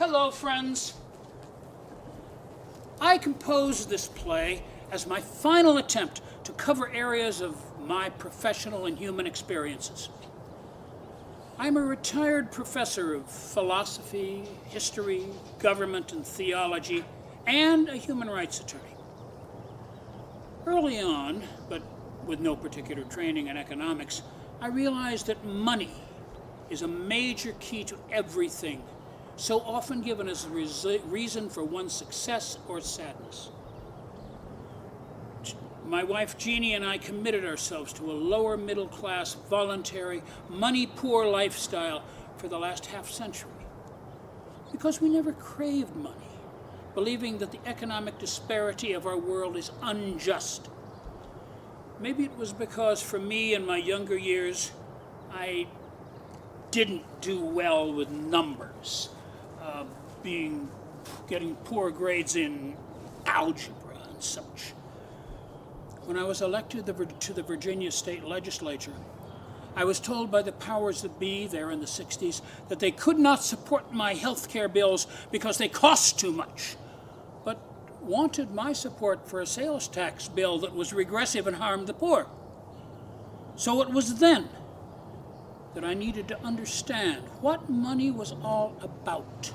Hello, friends. I composed this play as my final attempt to cover areas of my professional and human experiences. I'm a retired professor of philosophy, history, government, and theology, and a human rights attorney. Early on, but with no particular training in economics, I realized that money is a major key to everything, so often given as a reason for one's success or sadness. My wife Jeannie and I committed ourselves to a lower middle class, voluntary, money-poor lifestyle for the last half-century. Because we never craved money, believing that the economic disparity of our world is unjust. Maybe it was because for me in my younger years, I didn't do well with numbers, getting poor grades in algebra and such. When I was elected to the Virginia State Legislature, I was told by the powers that be there in the 60s that they could not support my health care bills because they cost too much, but wanted my support for a sales tax bill that was regressive and harmed the poor. So it was then that I needed to understand what money was all about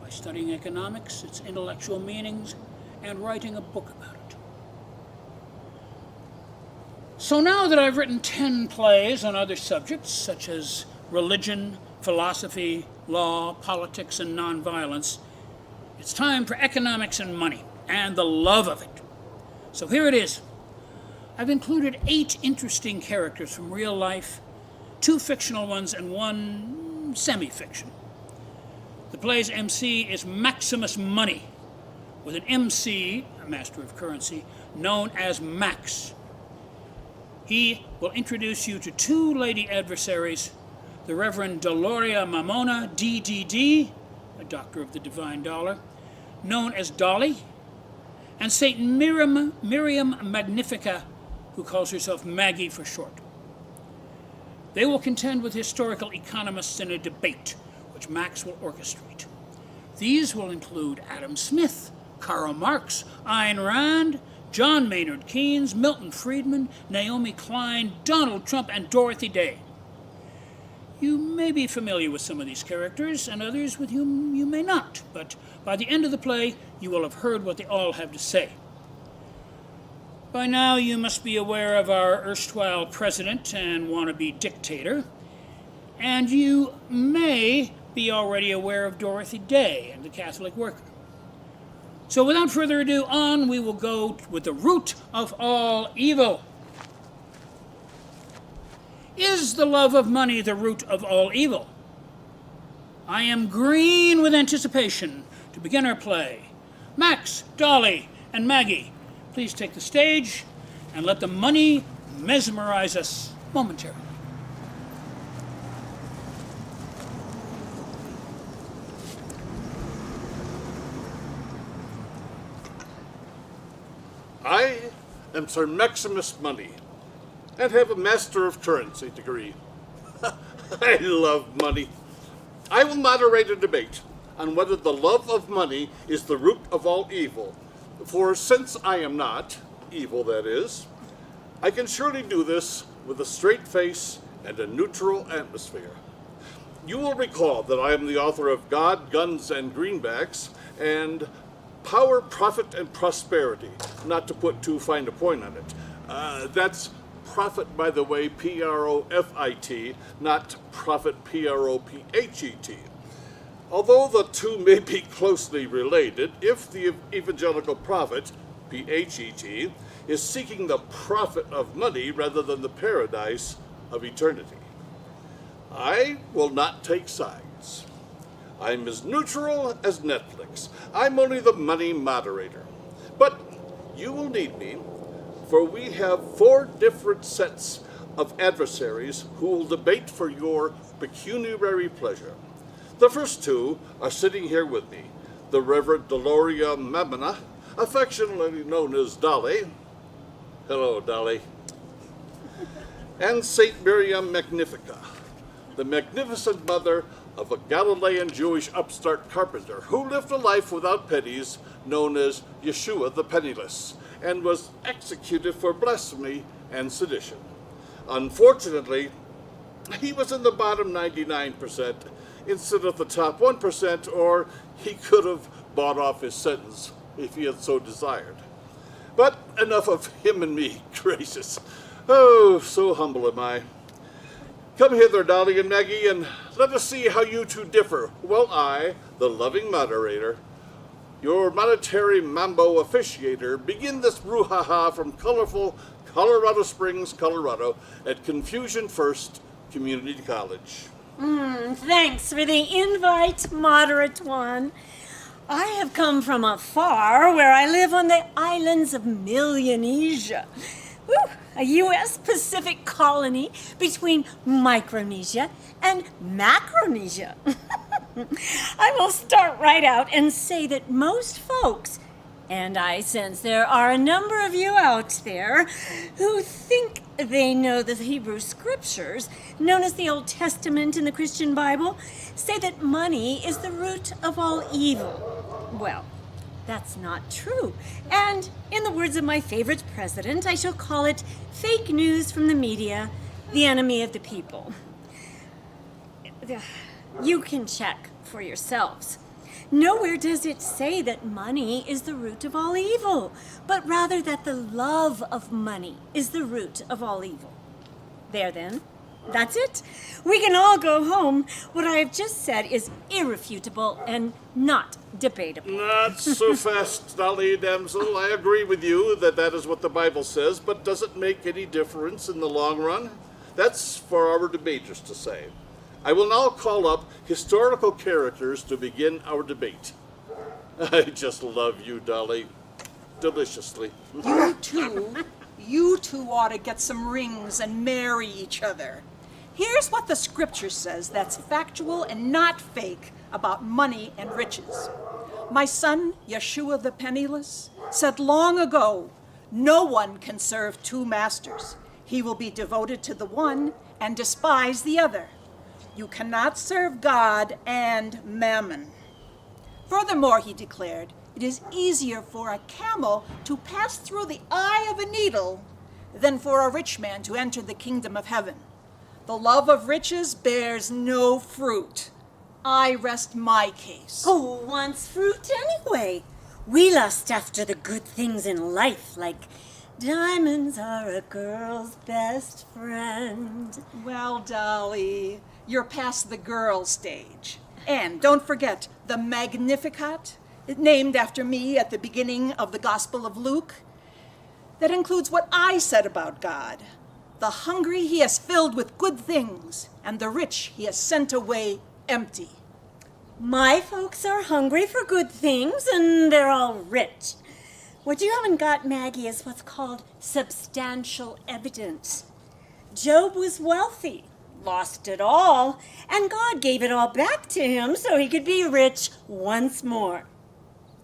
by studying economics, its intellectual meanings, and writing a book about it. So now that I've written 10 plays on other subjects, such as religion, philosophy, law, politics, and nonviolence, it's time for economics and money, and the love of it. So here it is. I've included 8 interesting characters from real life, 2 fictional ones, and 1 semi-fiction. The play's MC is Maximus Money, with an MC, a master of currency, known as Max. He will introduce you to 2 lady adversaries, the Reverend Doloria Mamona, DDD, a doctor of the divine dollar, known as Dolly, and Saint Miriam Magnifica, who calls herself Maggie for short. They will contend with historical economists in a debate, which Max will orchestrate. These will include Adam Smith, Karl Marx, Ayn Rand, John Maynard Keynes, Milton Friedman, Naomi Klein, Donald Trump, and Dorothy Day. You may be familiar with some of these characters, and others with whom you may not, but by the end of the play, you will have heard what they all have to say. By now, you must be aware of our erstwhile president and wannabe dictator, and you may be already aware of Dorothy Day and the Catholic worker. So without further ado, on we will go with the root of all evil. Is the love of money the root of all evil? I am green with anticipation to begin our play. Max, Dolly, and Maggie, please take the stage and let the money mesmerize us momentarily. I am Sir Maximus Money, and have a Master of Currency degree. I love money. I will moderate a debate on whether the love of money is the root of all evil, for since I am not, evil that is, I can surely do this with a straight face and a neutral atmosphere. You will recall that I am the author of God, Guns, and Greenbacks, and Power, Profit, and Prosperity, not to put too fine a point on it. That's profit, by the way, P-R-O-F-I-T, not profit, P-R-O-P-H-E-T. Although the two may be closely related, if the evangelical prophet, P-H-E-T, is seeking the profit of money rather than the paradise of eternity. I will not take sides. I'm as neutral as Netflix. I'm only the money moderator. But you will need me, for we have 4 different sets of adversaries who will debate for your pecuniary pleasure. The first 2 are sitting here with me, the Reverend Doloria Mamona, affectionately known as Dolly. Hello, Dolly. And Saint Miriam Magnifica, the magnificent mother of a Galilean Jewish upstart carpenter who lived a life without pennies, known as Yeshua the Penniless, and was executed for blasphemy and sedition. Unfortunately, he was in the bottom 99% instead of the top 1%, or he could have bought off his sentence if he had so desired. But enough of him and me, gracious. Oh, so humble am I. Come hither, Dolly and Maggie, and let us see how you two differ, while I, the loving moderator, your monetary mambo officiator, begin this brouhaha from colorful Colorado Springs, Colorado, at Confusion First Community College. Thanks for the invite, moderate one. I have come from afar, where I live on the islands of Melanesia. A U.S. Pacific colony between Micronesia and Macronesia. I will start right out and say that most folks, and I sense there are a number of you out there, who think they know the Hebrew Scriptures, known as the Old Testament in the Christian Bible, say that money is the root of all evil. Well, that's not true. And in the words of my favorite president, I shall call it fake news from the media, the enemy of the people. You can check for yourselves. Nowhere does it say that money is the root of all evil, but rather that the love of money is the root of all evil. There then, that's it. We can all go home. What I have just said is irrefutable and not debatable. Not so fast, Dolly, damsel. I agree with you that that is what the Bible says, but does it make any difference in the long run? That's for our debaters to say. I will now call up historical characters to begin our debate. I just love you, Dolly. Deliciously. You two ought to get some rings and marry each other. Here's what the scripture says that's factual and not fake about money and riches. My son, Yeshua the Penniless, said long ago, no one can serve two masters. He will be devoted to the one and despise the other. You cannot serve God and mammon. Furthermore, he declared, it is easier for a camel to pass through the eye of a needle than for a rich man to enter the kingdom of heaven. The love of riches bears no fruit. I rest my case. Who wants fruit anyway? We lust after the good things in life, like diamonds are a girl's best friend. Well, Dolly, you're past the girl stage. And don't forget the Magnificat, named after me at the beginning of the Gospel of Luke. That includes what I said about God. The hungry he has filled with good things, and the rich he has sent away empty. My folks are hungry for good things, and they're all rich. What you haven't got, Maggie, is what's called substantial evidence. Job was wealthy, lost it all, and God gave it all back to him so he could be rich once more.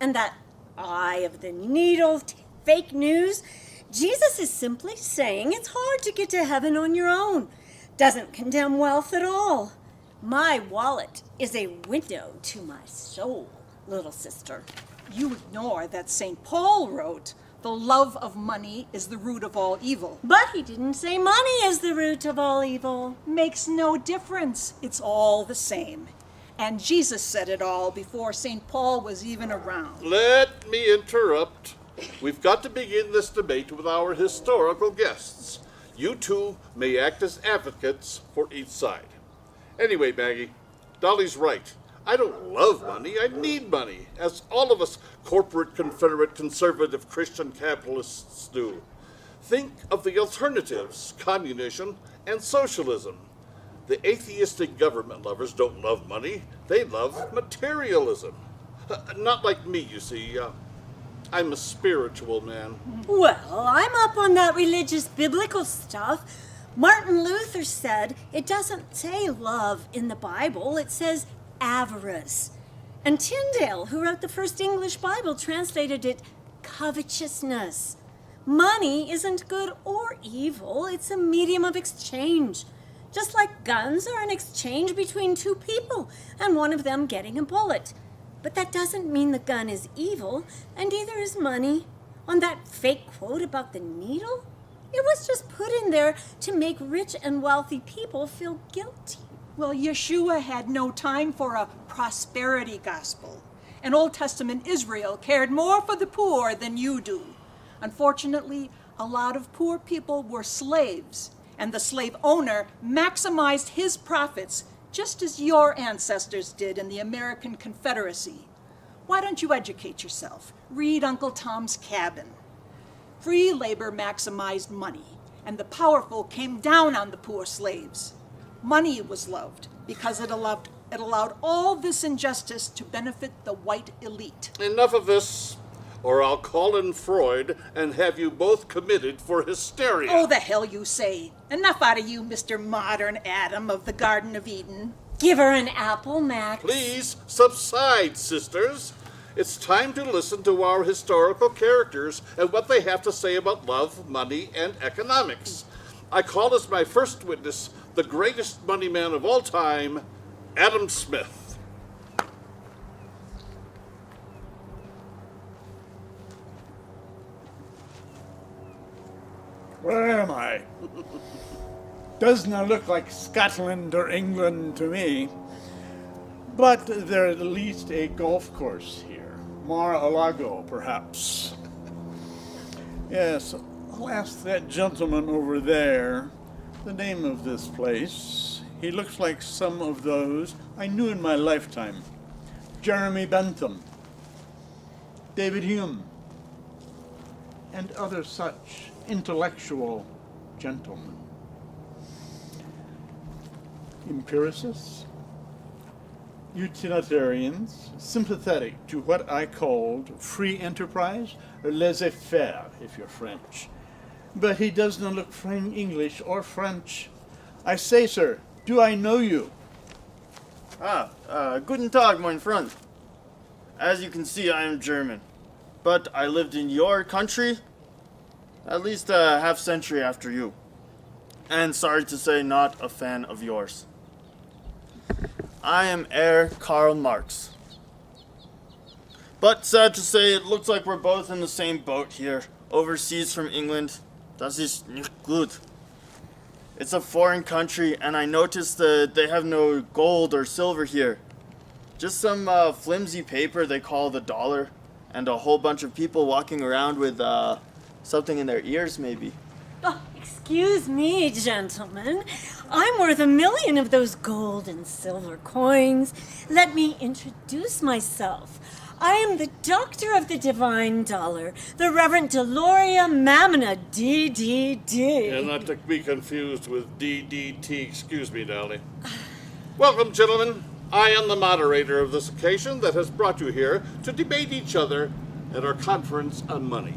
And that eye of the needle, fake news, Jesus is simply saying it's hard to get to heaven on your own. Doesn't condemn wealth at all. My wallet is a window to my soul, little sister. You ignore that St. Paul wrote, the love of money is the root of all evil. But he didn't say money is the root of all evil. Makes no difference. It's all the same. And Jesus said it all before St. Paul was even around. Let me interrupt. We've got to begin this debate with our historical guests. You two may act as advocates for each side. Anyway, Maggie, Dolly's right. I don't love money, I need money, as all of us corporate, confederate, conservative Christian capitalists do. Think of the alternatives, communism and socialism. The atheistic government lovers don't love money, they love materialism. Not like me, you see. I'm a spiritual man. Well, I'm up on that religious biblical stuff. Martin Luther said it doesn't say love in the Bible, it says avarice. And Tyndale, who wrote the first English Bible, translated it covetousness. Money isn't good or evil, it's a medium of exchange. Just like guns are an exchange between two people, and one of them getting a bullet. But that doesn't mean the gun is evil, and neither is money. On that fake quote about the needle, it was just put in there to make rich and wealthy people feel guilty. Well, Yeshua had no time for a prosperity gospel. And Old Testament Israel cared more for the poor than you do. Unfortunately, a lot of poor people were slaves, and the slave owner maximized his profits just as your ancestors did in the American Confederacy. Why don't you educate yourself? Read Uncle Tom's Cabin. Free labor maximized money, and the powerful came down on the poor slaves. Money was loved because it allowed all this injustice to benefit the white elite. Enough of this, or I'll call in Freud and have you both committed for hysteria. Oh, the hell you say. Enough out of you, Mr. Modern Adam of the Garden of Eden. Give her an apple, Max. Please subside, sisters. It's time to listen to our historical characters and what they have to say about love, money, and economics. I call as my first witness the greatest money man of all time, Adam Smith. Where am I? Does not look like Scotland or England to me. But there's at least a golf course here. Mar-a-Lago, perhaps. Yes, I'll ask that gentleman over there the name of this place. He looks like some of those I knew in my lifetime. Jeremy Bentham, David Hume, and other such intellectual gentlemen. Empiricists, utilitarians, sympathetic to what I called free enterprise, or laissez-faire, if you're French. But he does not look English or French. I say, sir, do I know you? Guten Tag, mein Freund. As you can see, I am German. But I lived in your country at least a half century after you. And sorry to say, not a fan of yours. I am Herr Karl Marx. But sad to say, it looks like we're both in the same boat here. Overseas from England. Das ist nicht gut. It's a foreign country, and I noticed that they have no gold or silver here. Just some flimsy paper they call the dollar, and a whole bunch of people walking around with something in their ears, maybe. Oh, excuse me, gentlemen. I'm worth 1 million of those gold and silver coins. Let me introduce myself. I am the doctor of the divine dollar, the Reverend Deloria Mamina, DDD. And not to be confused with DDT. Excuse me, Dolly. Welcome, gentlemen. I am the moderator of this occasion that has brought you here to debate each other at our conference on money.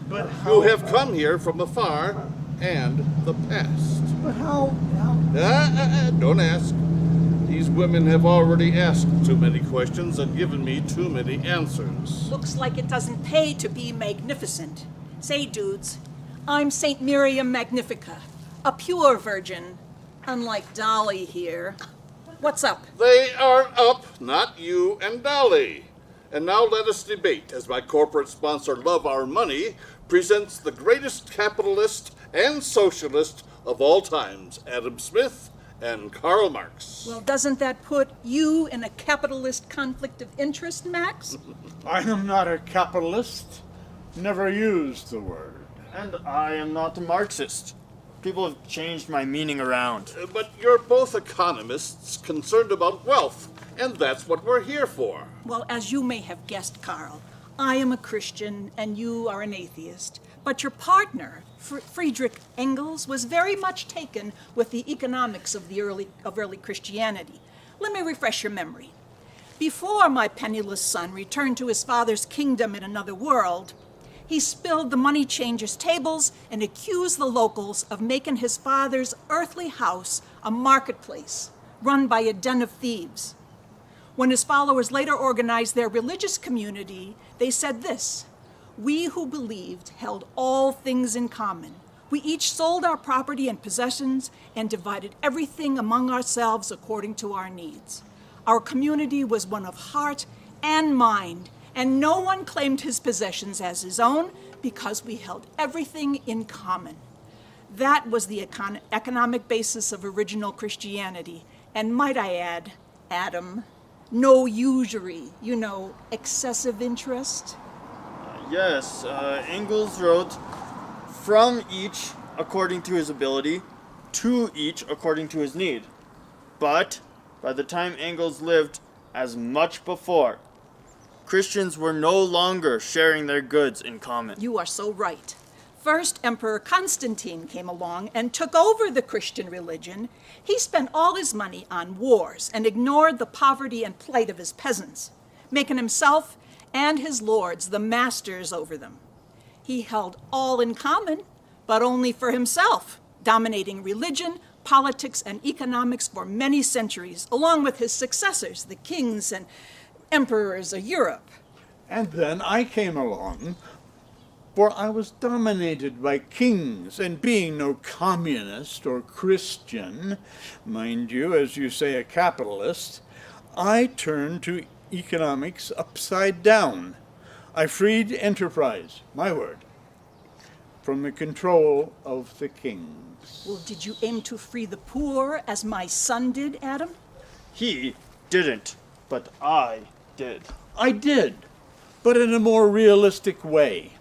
But You have come here from afar and the past. But how? Don't ask. These women have already asked too many questions and given me too many answers. Looks like it doesn't pay to be magnificent. Say, dudes, I'm St. Miriam Magnifica, a pure virgin, unlike Dolly here. What's up? They are up, not you and Dolly. And now let us debate as my corporate sponsor, Love Our Money, presents the greatest capitalist and socialist of all times, Adam Smith and Karl Marx. Well, doesn't that put you in a capitalist conflict of interest, Max? I am not a capitalist. Never used the word. And I am not a Marxist. People have changed my meaning around. But you're both economists concerned about wealth, and that's what we're here for. Well, as you may have guessed, Carl, I am a Christian and you are an atheist. But your partner, Friedrich Engels, was very much taken with the economics of early Christianity. Let me refresh your memory. Before my penniless son returned to his father's kingdom in another world, he spilled the money changers' tables and accused the locals of making his father's earthly house a marketplace run by a den of thieves. When his followers later organized their religious community, they said this: "We who believed held all things in common. We each sold our property and possessions and divided everything among ourselves according to our needs. Our community was one of heart and mind, and no one claimed his possessions as his own because we held everything in common. That was the economic basis of original Christianity, and might I add, Adam, no usury, excessive interest. Yes, Engels wrote, from each according to his ability, to each according to his need. But by the time Engels lived, as much before, Christians were no longer sharing their goods in common. You are so right. First, Emperor Constantine came along and took over the Christian religion. He spent all his money on wars and ignored the poverty and plight of his peasants, making himself and his lords the masters over them. He held all in common, but only for himself, dominating religion, politics, and economics for many centuries, along with his successors, the kings and emperors of Europe. And then I came along, for I was dominated by kings, and being no communist or Christian, mind you, as you say, a capitalist, I turned to economics upside down. I freed enterprise, my word, from the control of the kings. Well, did you aim to free the poor as my son did, Adam? He didn't, but I did. I did, but in a more realistic way.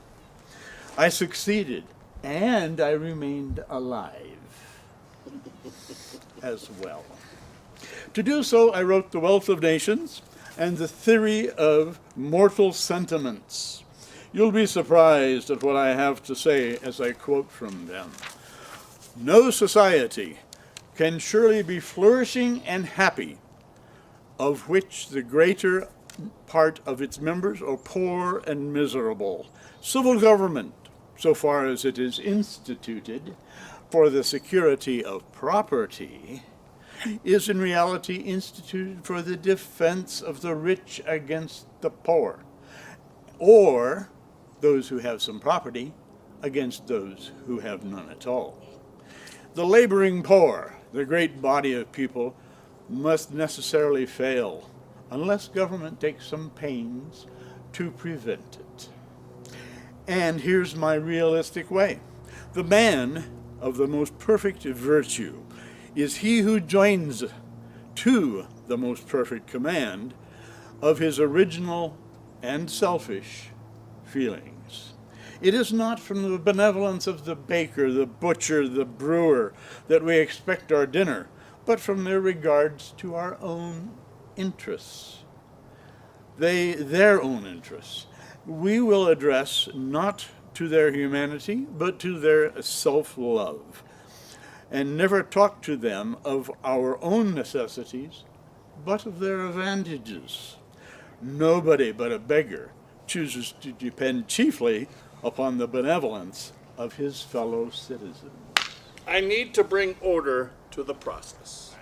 I succeeded, and I remained alive as well. To do so, I wrote The Wealth of Nations and The Theory of Mortal Sentiments. You'll be surprised at what I have to say as I quote from them. No society can surely be flourishing and happy of which the greater part of its members are poor and miserable. Civil government, so far as it is instituted for the security of property, is in reality instituted for the defense of the rich against the poor, or those who have some property against those who have none at all. The laboring poor, the great body of people, must necessarily fail unless government takes some pains to prevent it. And here's my realistic way. The man of the most perfect virtue is he who joins to the most perfect command of his original and selfish feelings. It is not from the benevolence of the baker, the butcher, the brewer that we expect our dinner, but from their regards to our own interests. Their own interests. We will address not to their humanity, but to their self-love, and never talk to them of our own necessities, but of their advantages. Nobody but a beggar chooses to depend chiefly upon the benevolence of his fellow citizens. I need to bring order to the process.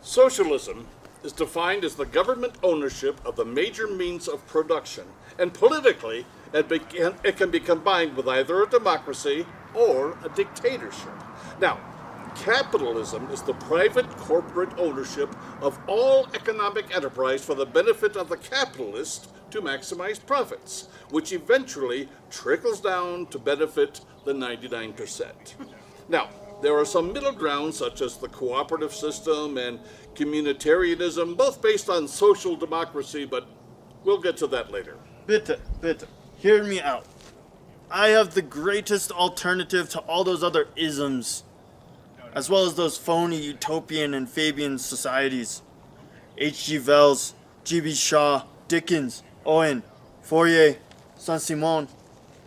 Socialism is defined as the government ownership of the major means of production, and politically it can be combined with either a democracy or a dictatorship. Now, capitalism is the private corporate ownership of all economic enterprise for the benefit of the capitalist to maximize profits, which eventually trickles down to benefit the 99%. Now, there are some middle grounds such as the cooperative system and communitarianism, both based on social democracy, but we'll get to that later. Bitte, hear me out. I have the greatest alternative to all those other isms, as well as those phony utopian and Fabian societies. H.G. Wells, G.B. Shaw, Dickens, Owen, Fourier, Saint-Simon,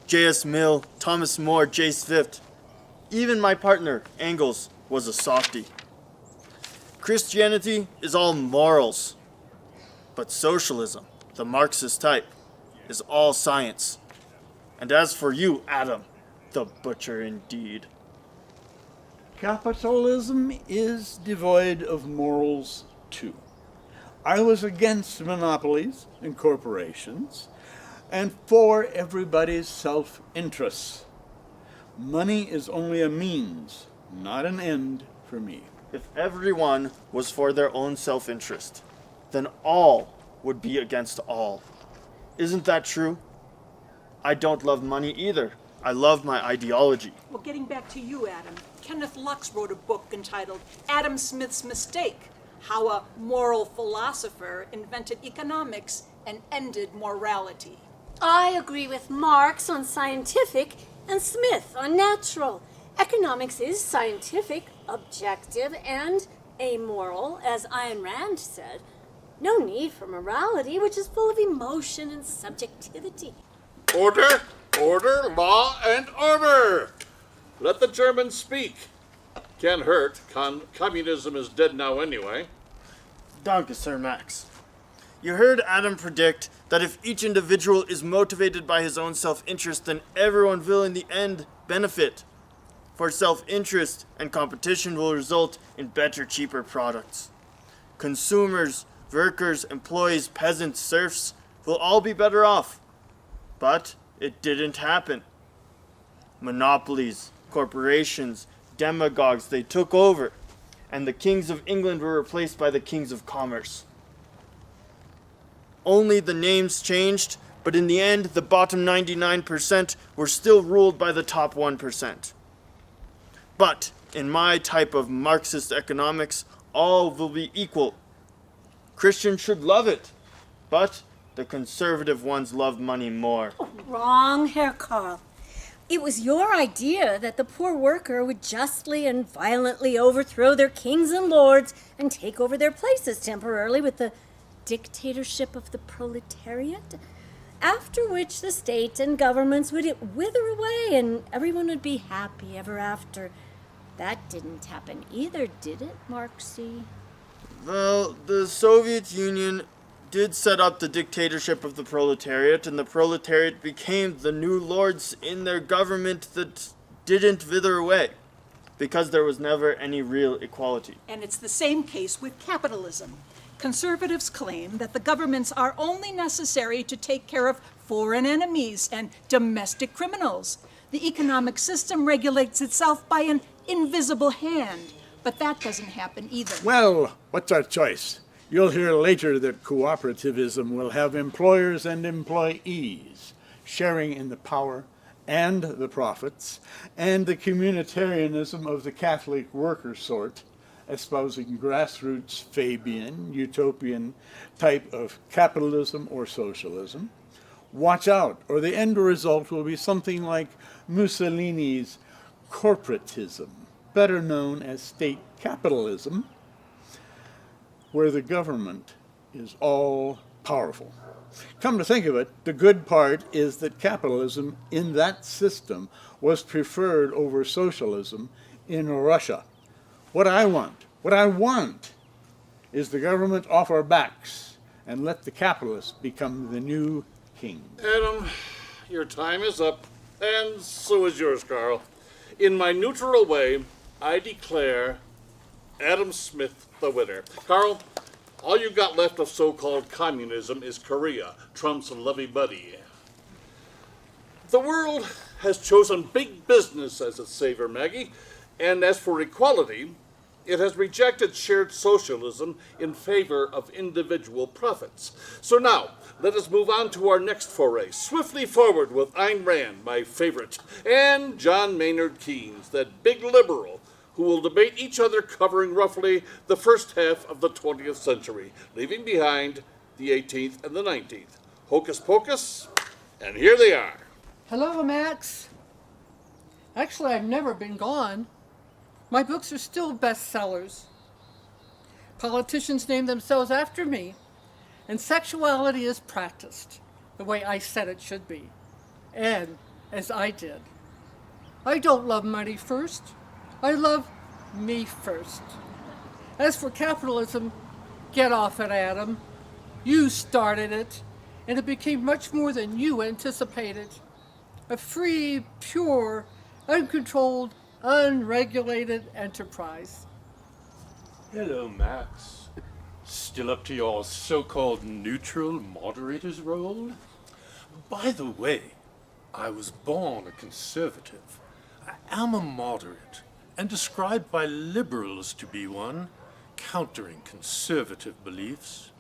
J.S. Mill, Thomas More, J. Swift. Even my partner, Engels, was a softie. Christianity is all morals, but socialism, the Marxist type, is all science. And as for you, Adam, the butcher indeed. Capitalism is devoid of morals, too. I was against monopolies and corporations, and for everybody's self-interests. Money is only a means, not an end for me. If everyone was for their own self-interest, then all would be against all. Isn't that true? I don't love money either. I love my ideology. Well, getting back to you, Adam, Kenneth Lux wrote a book entitled Adam Smith's Mistake: How a Moral Philosopher Invented Economics and Ended Morality. I agree with Marx on scientific and Smith on natural. Economics is scientific, objective, and amoral, as Ayn Rand said. No need for morality, which is full of emotion and subjectivity. Order, order, law, and order. Let the Germans speak. Can't hurt. Communism is dead now anyway. Danke, Sir Max. You heard Adam predict that if each individual is motivated by his own self-interest, then everyone will in the end benefit. For self-interest and competition will result in better, cheaper products. Consumers, workers, employees, peasants, serfs will all be better off. But it didn't happen. Monopolies, corporations, demagogues, they took over, and the kings of England were replaced by the kings of commerce. Only the names changed, but in the end, the bottom 99% were still ruled by the top 1%. But in my type of Marxist economics, all will be equal. Christians should love it, but the conservative ones love money more. Wrong, Herr Karl. It was your idea that the poor worker would justly and violently overthrow their kings and lords and take over their places temporarily with the dictatorship of the proletariat, after which the state and governments would wither away and everyone would be happy ever after. That didn't happen either, did it, Marxy? Well, the Soviet Union did set up the dictatorship of the proletariat, and the proletariat became the new lords in their government that didn't wither away, because there was never any real equality. And it's the same case with capitalism. Conservatives claim that the governments are only necessary to take care of foreign enemies and domestic criminals. The economic system regulates itself by an invisible hand, but that doesn't happen either. Well, what's our choice? You'll hear later that cooperativism will have employers and employees sharing in the power and the profits, and the communitarianism of the Catholic worker sort, espousing grassroots Fabian, utopian type of capitalism or socialism. Watch out, or the end result will be something like Mussolini's corporatism, better known as state capitalism, where the government is all powerful. Come to think of it, the good part is that capitalism in that system was preferred over socialism in Russia. What I want is the government off our backs and let the capitalists become the new king. Adam, your time is up, and so is yours, Carl. In my neutral way, I declare Adam Smith the winner. Carl, all you got left of so-called communism is Korea, Trump's lovey buddy. The world has chosen big business as its savior, Maggie, and as for equality, it has rejected shared socialism in favor of individual profits. So now, let us move on to our next foray, swiftly forward with Ayn Rand, my favorite, and John Maynard Keynes, that big liberal who will debate each other covering roughly the first half of the 20th century, leaving behind the 18th and the 19th. Hocus pocus, and here they are. Hello, Max. Actually, I've never been gone. My books are still bestsellers. Politicians name themselves after me, and sexuality is practiced the way I said it should be, and as I did. I don't love money first. I love me first. As for capitalism, get off it, Adam. You started it, and it became much more than you anticipated. A free, pure, uncontrolled, unregulated enterprise. Hello, Max. Still up to your so-called neutral moderator's role? By the way, I was born a conservative. am a moderate, and described by liberals to be one, countering conservative beliefs.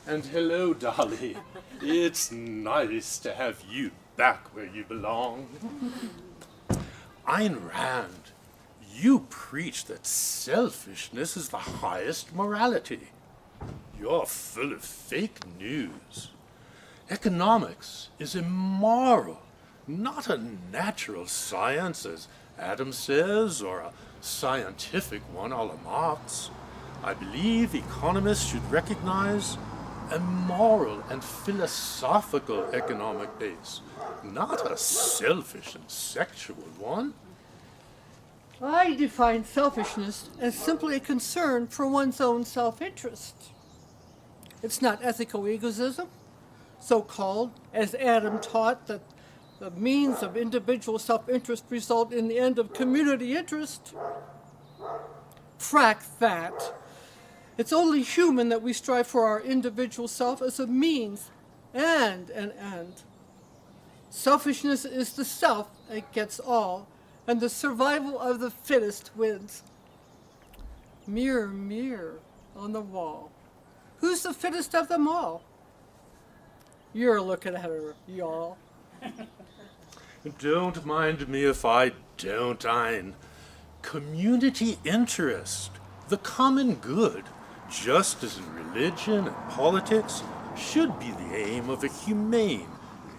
And hello, Dolly. It's nice to have you back where you belong. Ayn Rand, you preach that selfishness is the highest morality. You're full of fake news. Economics is immoral, not a natural science, as Adam says, or a scientific one a la Marx. I believe economists should recognize a moral and philosophical economic base, not a selfish and sexual one. I define selfishness as simply a concern for one's own self-interest. It's not ethical egoism, so-called, as Adam taught that the means of individual self-interest result in the end of community interest. Frack that. It's only human that we strive for our individual self as a means and an end. Selfishness is the self that gets all, and the survival of the fittest wins. Mirror, mirror on the wall, who's the fittest of them all? You're looking at her, y'all. Don't mind me if I don't, Ayn. Community interest, the common good, just as in religion and politics, should be the aim of a humane,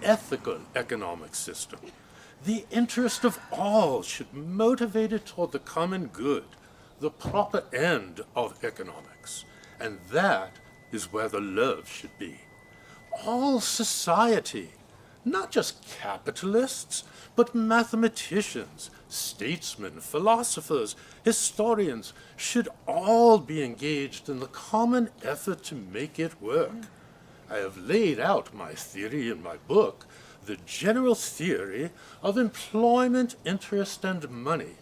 ethical economic system. The interest of all should motivate it toward the common good, the proper end of economics, and that is where the love should be. All society, not just capitalists, but mathematicians, statesmen, philosophers, historians, should all be engaged in the common effort to make it work. I have laid out my theory in my book, The General Theory of Employment, Interest, and Money,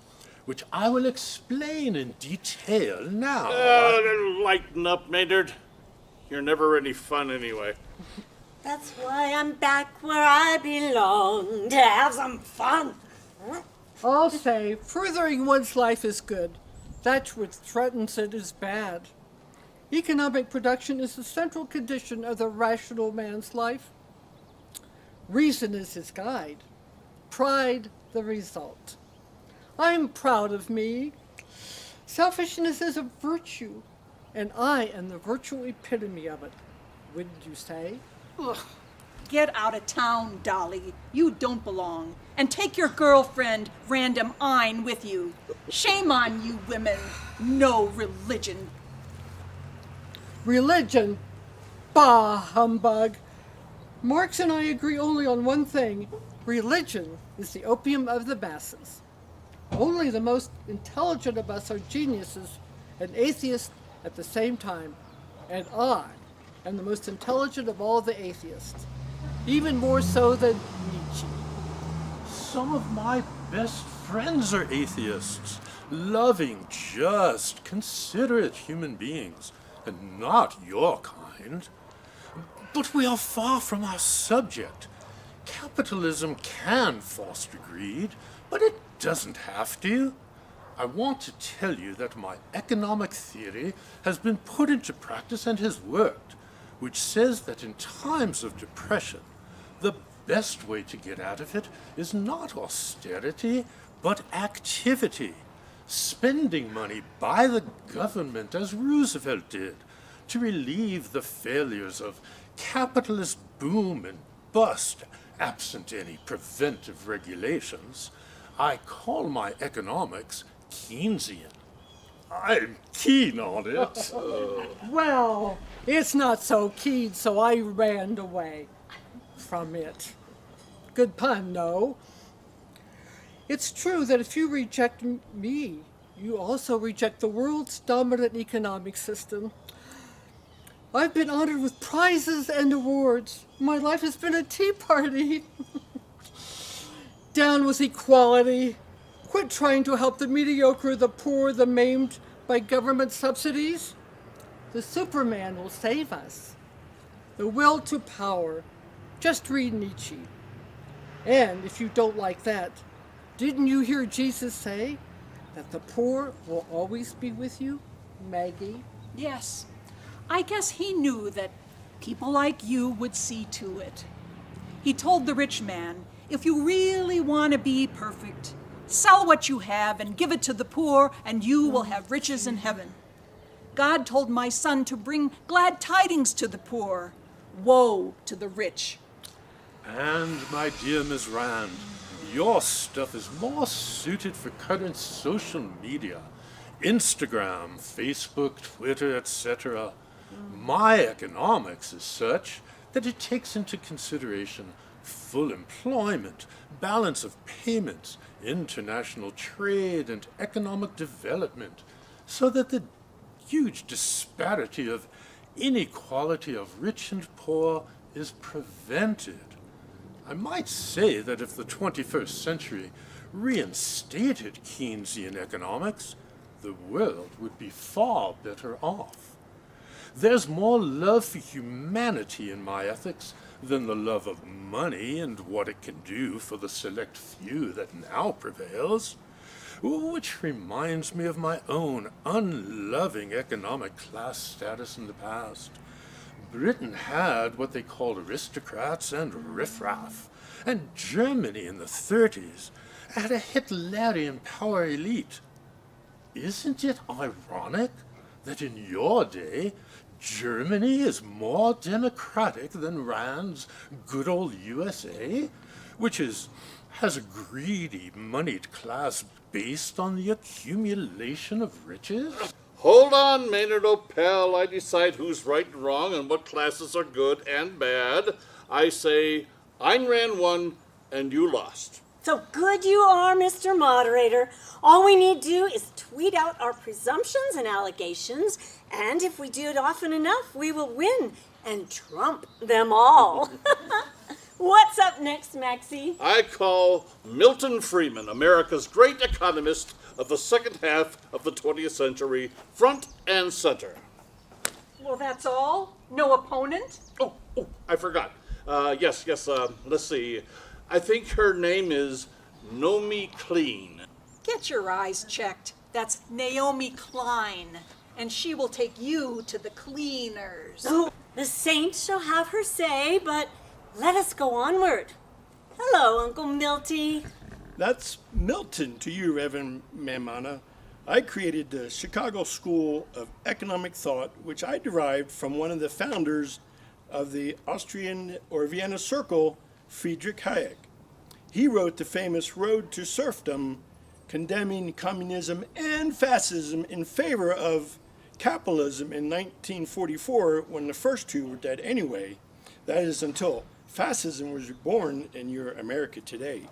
which I will explain in detail now. Lighten up, Maynard. You're never any fun anyway. That's why I'm back where I belong, to have some fun. I'll say, furthering one's life is good. That which threatens it is bad. Economic production is the central condition of the rational man's life. Reason is his guide, pride the result. I'm proud of me. Selfishness is a virtue, and I am the virtual epitome of it. Wouldn't you say? Ugh. Get out of town, Dolly. You don't belong. And take your girlfriend, Random Ayn, with you. Shame on you women. No religion. Religion? Bah, humbug. Marx and I agree only on one thing. Religion is the opium of the masses. Only the most intelligent of us are geniuses and atheists at the same time. And I am the most intelligent of all the atheists. Even more so than Nietzsche. Some of my best friends are atheists, loving, just, considerate human beings, and not your kind. But we are far from our subject. Capitalism can foster greed, but it doesn't have to. I want to tell you that my economic theory has been put into practice and has worked, which says that in times of depression, the best way to get out of it is not austerity, but activity. Spending money by the government, as Roosevelt did, to relieve the failures of capitalist boom and bust, absent any preventive regulations. I call my economics Keynesian. I'm keen on it. Well, it's not so keen, so I ran away from it. Good pun, no? It's true that if you reject me, you also reject the world's dominant economic system. I've been honored with prizes and awards. My life has been a tea party. Down with equality. Quit trying to help the mediocre, the poor, the maimed by government subsidies. The Superman will save us. The will to power. Just read Nietzsche. And if you don't like that, Didn't you hear Jesus say that the poor will always be with you, Maggie? Yes, I guess he knew that people like you would see to it. He told the rich man, if you really want to be perfect, sell what you have and give it to the poor, and you will have riches in heaven. God told my son to bring glad tidings to the poor, woe to the rich. And, my dear Miss Rand, your stuff is more suited for current social media. Instagram, Facebook, Twitter, etc. My economics is such that it takes into consideration full employment, balance of payments, international trade, and economic development, so that the huge disparity of inequality of rich and poor is prevented. I might say that if the 21st century reinstated Keynesian economics, the world would be far better off. There's more love for humanity in my ethics than the love of money and what it can do for the select few that now prevails. Which reminds me of my own unloving economic class status in the past. Britain had what they called aristocrats and riffraff, and Germany in the 30s had a Hitlerian power elite. Isn't it ironic that in your day, Germany is more democratic than Rand's good old USA, which has a greedy, moneyed class based on the accumulation of riches? Hold on, Maynard O'Pell. I decide who's right and wrong and what classes are good and bad. I say Ayn Rand won and you lost. So good you are, Mr. Moderator. All we need to do is tweet out our presumptions and allegations, and if we do it often enough, we will win and trump them all. What's up next, Maxie? I call Milton Friedman, America's great economist of the second half of the 20th century, front and center. Well, that's all? No opponent? Oh, I forgot. Yes, let's see. I think her name is Nomi Clean. Get your eyes checked. That's Naomi Klein, and she will take you to the cleaners. Oh, the saints shall have her say, but let us go onward. Hello, Uncle Milty. That's Milton to you, Reverend Mamana. I created the Chicago School of Economic Thought, which I derived from one of the founders of the Austrian or Vienna Circle, Friedrich Hayek. He wrote the famous Road to Serfdom, condemning communism and fascism in favor of capitalism in 1944, when the first two were dead anyway. That is until fascism was reborn in your America today.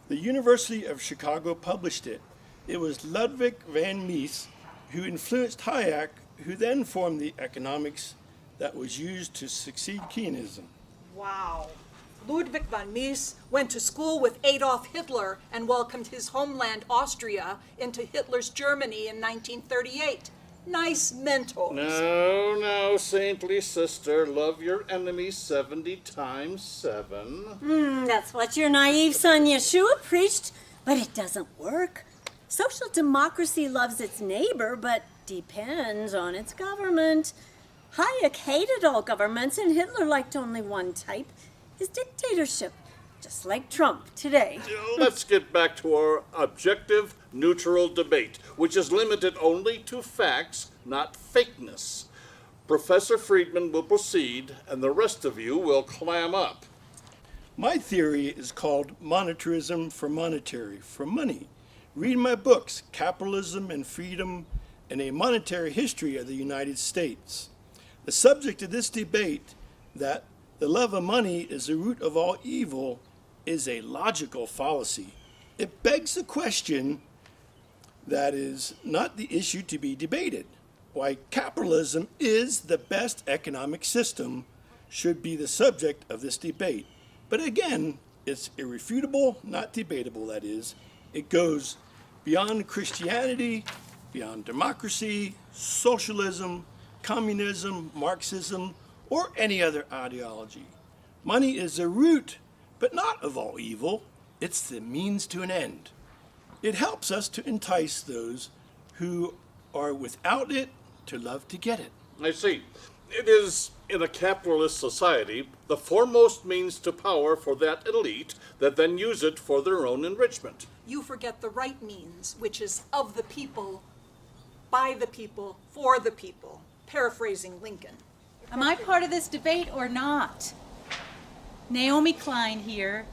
The University of Chicago published it. It was Ludwig van Mises who influenced Hayek, who then formed the economics that was used to succeed Keynesian. Wow. Ludwig von Mises went to school with Adolf Hitler and welcomed his homeland, Austria, into Hitler's Germany in 1938. Nice mentors. No, saintly sister, love your enemy 70 times 7. That's what your naive son Yeshua preached, but it doesn't work. Social democracy loves its neighbor, but depends on its government. Hayek hated all governments, and Hitler liked only one type, his dictatorship, just like Trump today. Let's get back to our objective, neutral debate, which is limited only to facts, not fakeness. Professor Friedman will proceed, and the rest of you will clam up. My theory is called monetarism for monetary, for money. Read my books, Capitalism and Freedom, and A Monetary History of the United States. The subject of this debate, that the love of money is the root of all evil, is a logical fallacy. It begs the question that is not the issue to be debated. Why capitalism is the best economic system should be the subject of this debate. But again, it's irrefutable, not debatable, that is. It goes beyond Christianity, beyond democracy, socialism, communism, Marxism, or any other ideology. Money is the root, but not of all evil. It's the means to an end. It helps us to entice those who are without it to love to get it. I see. It is, in a capitalist society, the foremost means to power for that elite that then use it for their own enrichment. You forget the right means, which is of the people, by the people, for the people. Paraphrasing Lincoln. Am I part of this debate or not? Naomi Klein here.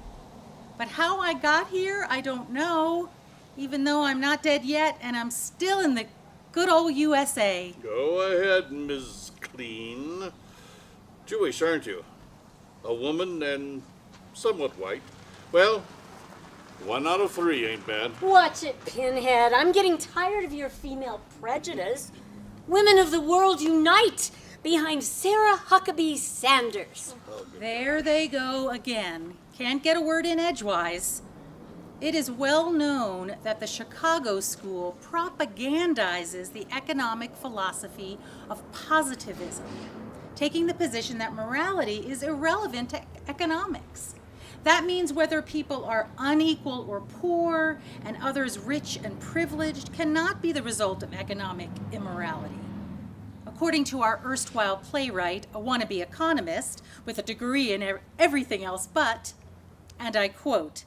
But how I got here, I don't know, even though I'm not dead yet and I'm still in the good old USA. Go ahead, Ms. Clean. Jewish, aren't you? A woman and somewhat white. Well, 1 out of 3 ain't bad. Watch it, Pinhead. I'm getting tired of your female prejudice. Women of the world unite behind Sarah Huckabee Sanders. There they go again. Can't get a word in edgewise. It is well known that the Chicago School propagandizes the economic philosophy of positivism, taking the position that morality is irrelevant to economics. That means whether people are unequal or poor and others rich and privileged cannot be the result of economic immorality. According to our erstwhile playwright, a wannabe economist with a degree in everything else but, and I quote,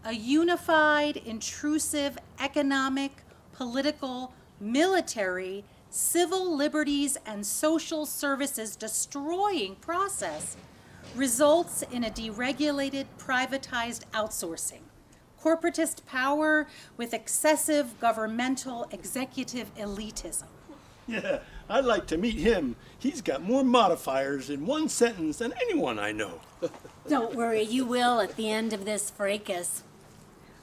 a unified, intrusive, economic, political, military, civil liberties, and social services destroying process results in a deregulated, privatized outsourcing, corporatist power with excessive governmental executive elitism. Yeah, I'd like to meet him. He's got more modifiers in one sentence than anyone I know. Don't worry, you will at the end of this fracas.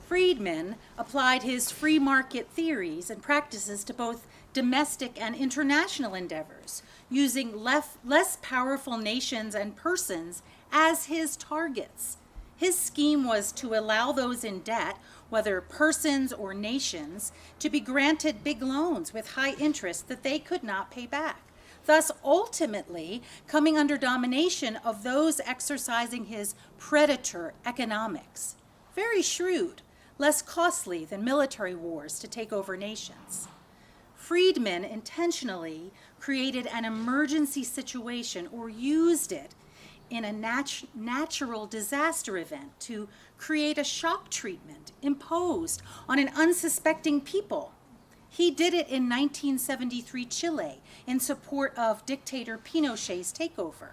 Friedman applied his free market theories and practices to both domestic and international endeavors, using less powerful nations and persons as his targets. His scheme was to allow those in debt, whether persons or nations, to be granted big loans with high interest that they could not pay back, thus ultimately coming under domination of those exercising his predator economics. Very shrewd, less costly than military wars to take over nations. Friedman intentionally created an emergency situation or used it in a natural disaster event to create a shock treatment imposed on an unsuspecting people. He did it in 1973 Chile in support of dictator Pinochet's takeover.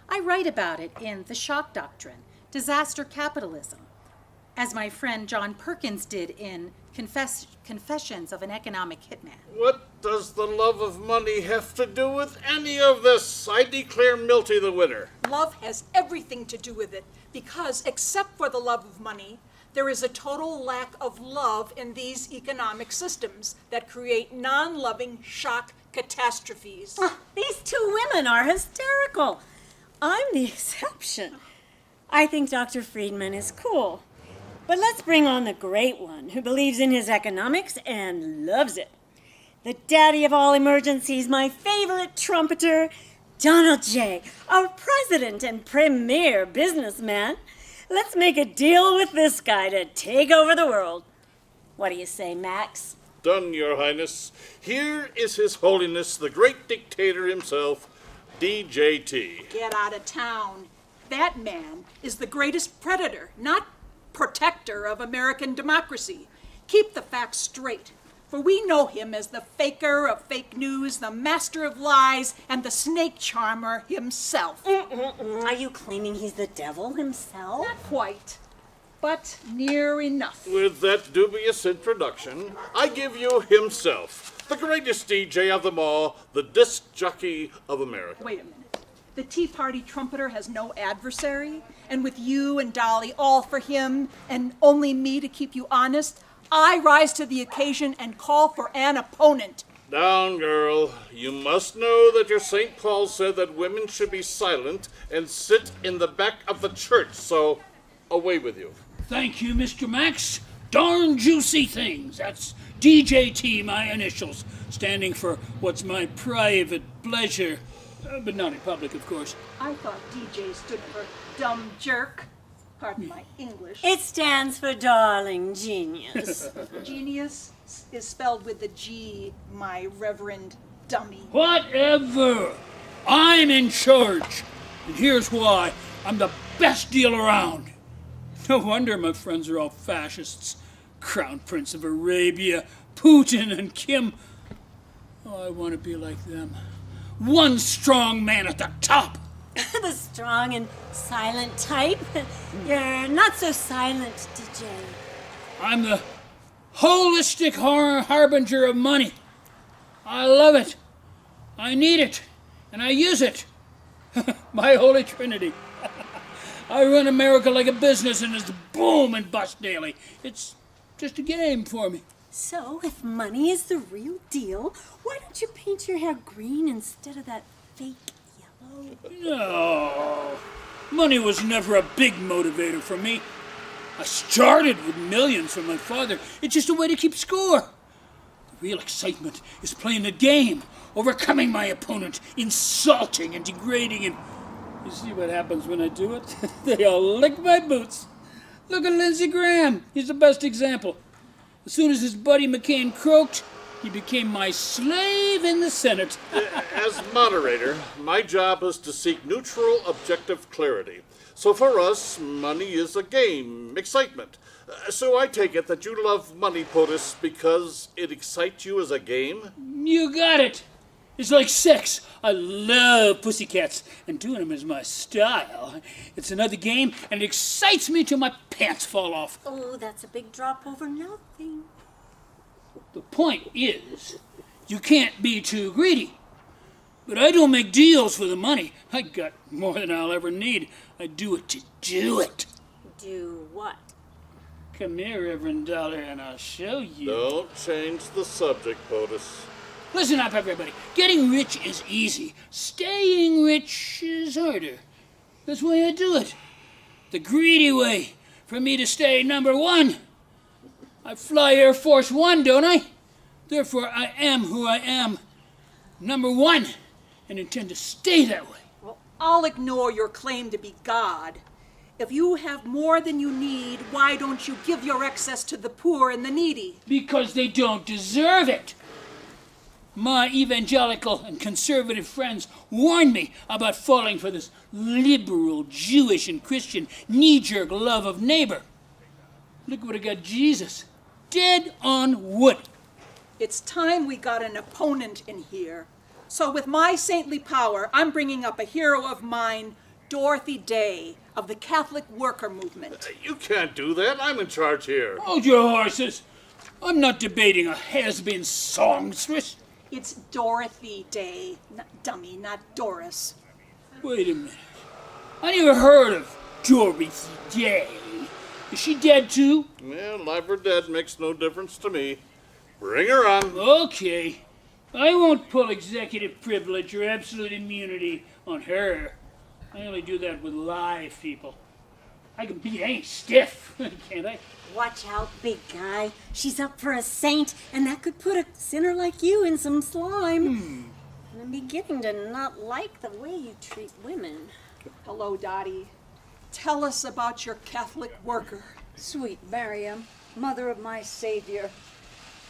I write about it in The Shock Doctrine, Disaster Capitalism, as my friend John Perkins did in Confessions of an Economic Hitman. What does the love of money have to do with any of this? I declare Milty the winner. Love has everything to do with it because, except for the love of money, there is a total lack of love in these economic systems that create non-loving shock catastrophes. These two women are hysterical. I'm the exception. I think Dr. Friedman is cool. But let's bring on the great one who believes in his economics and loves it. The daddy of all emergencies, my favorite trumpeter, Donald J., our president and premier businessman. Let's make a deal with this guy to take over the world. What do you say, Max? Done, Your Highness. Here is His Holiness, the great dictator himself, DJT. Get out of town. That man is the greatest predator, not protector of American democracy. Keep the facts straight, for we know him as the faker of fake news, the master of lies, and the snake charmer himself. Are you claiming he's the devil himself? Not quite, but near enough. With that dubious introduction, I give you himself, the greatest DJ of them all, the disc jockey of America. Wait a minute. The Tea Party trumpeter has no adversary, and with you and Dolly all for him, and only me to keep you honest, I rise to the occasion and call for an opponent. Down, girl. You must know that your St. Paul said that women should be silent and sit in the back of the church, so away with you. Thank you, Mr. Max. Darn juicy things. That's DJT, my initials, standing for what's my private pleasure. But not in public, of course. I thought DJ stood for dumb jerk. Pardon my English. It stands for darling genius. Genius is spelled with the G, my reverend dummy. Whatever. I'm in charge. And here's why. I'm the best deal around. No wonder my friends are all fascists. Crown Prince of Arabia, Putin and Kim. Oh, I want to be like them. One strong man at the top. The strong and silent type. You're not so silent, DJ. I'm the holistic harbinger of money. I love it. I need it. And I use it. My holy trinity. I run America like a business and it's boom and bust daily. It's just a game for me. So, if money is the real deal, why don't you paint your hair green instead of that fake yellow? No. Money was never a big motivator for me. I started with millions from my father. It's just a way to keep score. The real excitement is playing the game, overcoming my opponent, insulting and degrading him. You see what happens when I do it? They all lick my boots. Look at Lindsey Graham. He's the best example. As soon as his buddy McCain croaked, he became my slave in the Senate. As moderator, my job is to seek neutral, objective clarity. So for us, money is a game, excitement. So I take it that you love money, POTUS, because it excites you as a game? You got it. It's like sex. I love pussycats, and doing them is my style. It's another game, and it excites me till my pants fall off. Oh, that's a big drop over nothing. The point is, you can't be too greedy. But I don't make deals for the money. I got more than I'll ever need. I do it to do it. Do what? Come here, Reverend Dollar, and I'll show you. Don't change the subject, POTUS. Listen up, everybody. Getting rich is easy. Staying rich is harder. That's why I do it. The greedy way for me to stay number one. I fly Air Force One, don't I? Therefore, I am who I am. Number one, and intend to stay that way. Well, I'll ignore your claim to be God. If you have more than you need, why don't you give your excess to the poor and the needy? Because they don't deserve it. My evangelical and conservative friends warned me about falling for this liberal, Jewish, and Christian knee-jerk love of neighbor. Look what it got Jesus. Dead on wood. It's time we got an opponent in here. So with my saintly power, I'm bringing up a hero of mine, Dorothy Day, of the Catholic Worker Movement. You can't do that. I'm in charge here. Hold your horses. I'm not debating a has-been songstress. It's Dorothy Day, dummy, not Doris. Wait a minute. I never heard of Dorothy Day. Is she dead too? Well, live or dead makes no difference to me. Bring her on. Okay. I won't pull executive privilege or absolute immunity on her. I only do that with live people. I can be ain't stiff, can't I? Watch out, big guy. She's up for a saint, and that could put a sinner like you in some slime. And I'm beginning to not like the way you treat women. Hello, Dottie. Tell us about your Catholic worker. Sweet Miriam, mother of my Savior.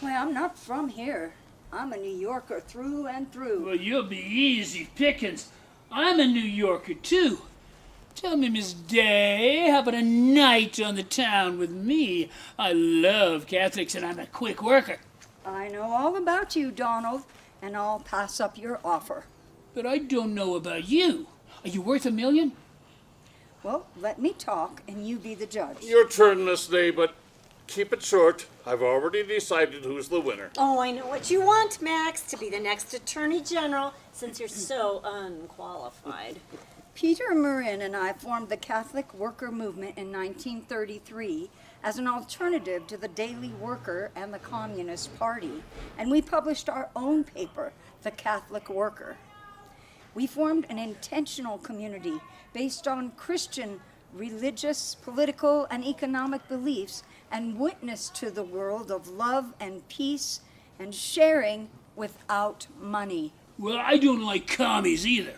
Why, I'm not from here. I'm a New Yorker through and through. Well, you'll be easy pickings. I'm a New Yorker, too. Tell me, Miss Day, how about a night on the town with me? I love Catholics, and I'm a quick worker. I know all about you, Donald, and I'll pass up your offer. But I don't know about you. Are you worth $1 million? Well, let me talk, and you be the judge. Your turn, Miss Day, but keep it short. I've already decided who's the winner. Oh, I know what you want, Max, to be the next Attorney General, since you're so unqualified. Peter Marin and I formed the Catholic Worker Movement in 1933 as an alternative to the Daily Worker and the Communist Party, and we published our own paper, The Catholic Worker. We formed an intentional community based on Christian, religious, political, and economic beliefs and witnessed to the world of love and peace and sharing without money. Well, I don't like commies either.